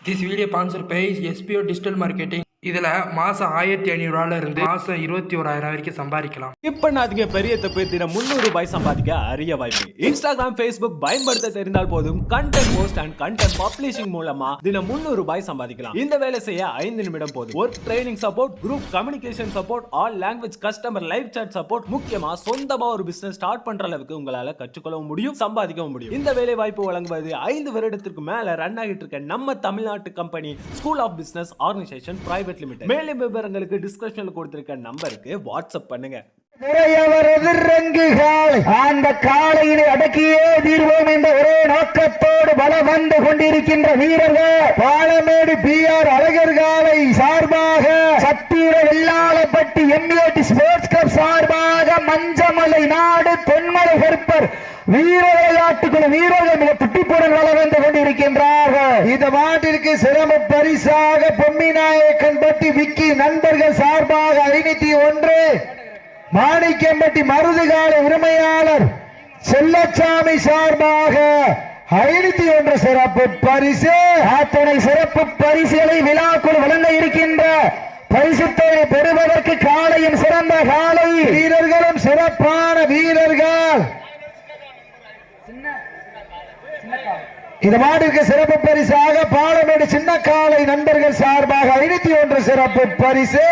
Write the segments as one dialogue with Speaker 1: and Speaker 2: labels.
Speaker 1: This video sponsored by SPO Digital Marketing. இதில் மாதம் 1500 இருந்து மாதம் 21,000 வரைக்கும் சம்பாதிக்கலாம்.
Speaker 2: இப்போ நாத்துக்கு பெரிய தப்பு தினம் 300 ரூபாய் சம்பாதிக்க அரிய வாய்ப்பு. இன்ஸ்டாகிராம், ஃபேஸ்புக் பயன்படுத்த தெரிந்தால் போதும் content post and content publishing மூலமா தினம் 300 ரூபாய் சம்பாதிக்கலாம். இந்த வேலை செய்ய 5 நிமிடம் போதும். Work training support, group communication support, all language customer live chat support, முக்கியமா சொந்தமா ஒரு பிசினஸ் ஸ்டார்ட் பண்ற அளவுக்கு உங்களால கற்றுக்கொள்ளவும் முடியும், சம்பாதிக்கவும் முடியும். இந்த வேலை வாய்ப்பு வழங்குவது 5 வருடத்திற்கு மேல ரன் ஆகிட்டு இருக்க நம்ம தமிழ்நாட்டு company school of business organisation private limited. மேலும் விவரங்களுக்கு டிஸ்கிரிப்ஷன்ல கொடுத்திருக்க நம்பருக்கு வாட்ஸ்அப் பண்ணுங்க.
Speaker 3: அந்த காளையினை அடக்கியே தீர்வோம் என்ற ஒரே நோக்கத்தோடு பலம் வந்து கொண்டிருக்கின்ற வீரர்கள் பாலமேடு PR அழகர் காளை சார்பாக, சத்திர வெள்ளாளப்பட்டி MAT ஸ்போர்ட்ஸ் கிளப் சார்பாக, மஞ்சமலை நாடு தொன்மலை கருப்பர் வீர விளையாட்டுக்குழு வீரர்கள் மிக துட்டிப்புடன் வளம் வந்து கொண்டிருக்கின்றார்கள். இந்த மாட்டிற்கு சிறப்பு பரிசாக பொம்மிநாயக்கன்பட்டி விக்கி நண்பர்கள் சார்பாக 501, மாணிக்கம்பட்டி மருதுகால உரிமையாளர் செல்லச்சாமி சார்பாக 501 சிறப்பு பரிசு. அத்தனை சிறப்பு பரிசுகளை விழாக்குள் வழங்க இருக்கின்ற பரிசுத்தை பெறுவதற்கு காளையும் சிறந்த காளை வீரர்களும் சிறப்பான வீரர்கள். இந்த மாட்டிற்கு சிறப்பு பரிசாக பாலமேடு சின்ன காளை நண்பர்கள் சார்பாக 501 சிறப்பு பரிசு.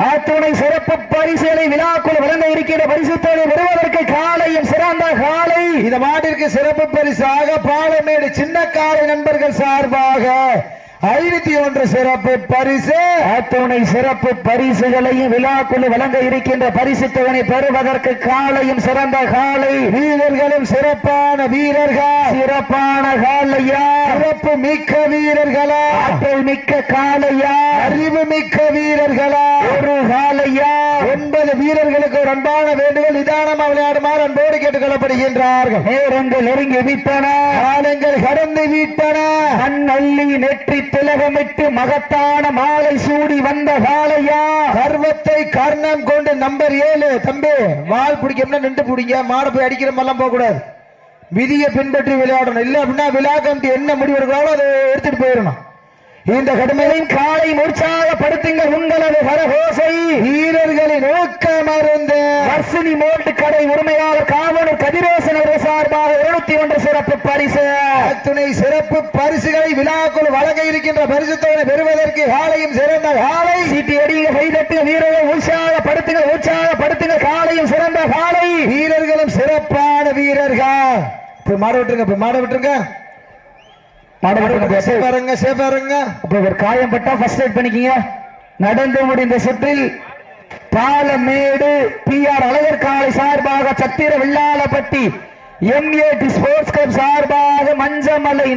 Speaker 3: அத்துணை சிறப்பு பரிசுகளை விழாக்குள் வழங்க இருக்கிற பரிசுத்தை பெறுவதற்கு காளையும் சிறந்த காளை. இந்த மாட்டிற்கு சிறப்பு பரிசாக பாலமேடு சின்ன காளை நண்பர்கள் சார்பாக 501 சிறப்பு பரிசு. அத்துணை சிறப்பு பரிசுகளையும் விழாக்குள் வழங்க இருக்கின்ற பரிசு தொகை பெறுவதற்கு காளையும் சிறந்த காளை வீரர்களும் சிறப்பான வீரர்கள். சிறப்பான காளையா, சிறப்பு மிக்க வீரர்களா, ஆற்றல் மிக்க காளையா, அறிவு மிக்க வீரர்களா, ஒரு காளையா, 9 வீரர்களுக்கு ஒரு அன்பான வேண்டுகோள், நிதானமா விளையாடுமாறு அன்போடு கேட்டுக் கொள்ளப்படுகின்றார்கள். நேரங்கள் நெருங்கி விட்டன, காலங்கள் கடந்து விட்டன. அள்ளி நெற்றி திலகமிட்டு மகத்தான மாலை சூடி வந்த காளையா, கர்வத்தை கர்ணம் கொண்டு நம்பர் 7. தம்பி வால் பிடிக்கணும்னா நின்று பிடிங்க, மாடு போய் அடிக்கிற மாதிரிலாம் போக கூடாது. விதியை பின்பற்றி விளையாடணும். இல்ல அப்படின்னா விழா கமிட்டி என்ன முடிவு எடுக்கிறாங்களோ அதை எடுத்துட்டு போயிடணும். இந்த கடுமையின் காலை உற்சாகப்படுத்துங்கள் உங்களது கரகோசை. வீரர்களின் ஊக்கம் அருந்து வர்சினி மோல்ட் கடை உரிமையாளர் காவலர் கதிரோசன் அவர்கள் சார்பாக 201 சிறப்பு பரிசு. அத்துணை சிறப்பு பரிசுகளை விழாக்குள் வழங்க இருக்கின்ற பரிசுத்தவனை பெறுவதற்கு காலையும் சிறந்த காலை. சீட்டி அடிங்க, கைதட்டு வீரர்களை உற்சாகப்படுத்துங்கள், உற்சாகப்படுத்துங்கள். காலையும் சிறந்த காலை வீரர்களும் சிறப்பான வீரர்கள். மாட விட்டுருங்க, மாட விட்டுருங்க. காயம்பட்டா ஃபர்ஸ்ட் எய்ட் பண்ணிக்கீங்க. நடந்து முடிந்த சுற்றில் பாலமேடு PR அழகர் காளை சார்பாக, சத்திர வெள்ளாளப்பட்டி MAT ஸ்போர்ட்ஸ் கிளப் சார்பாக, மஞ்சமலை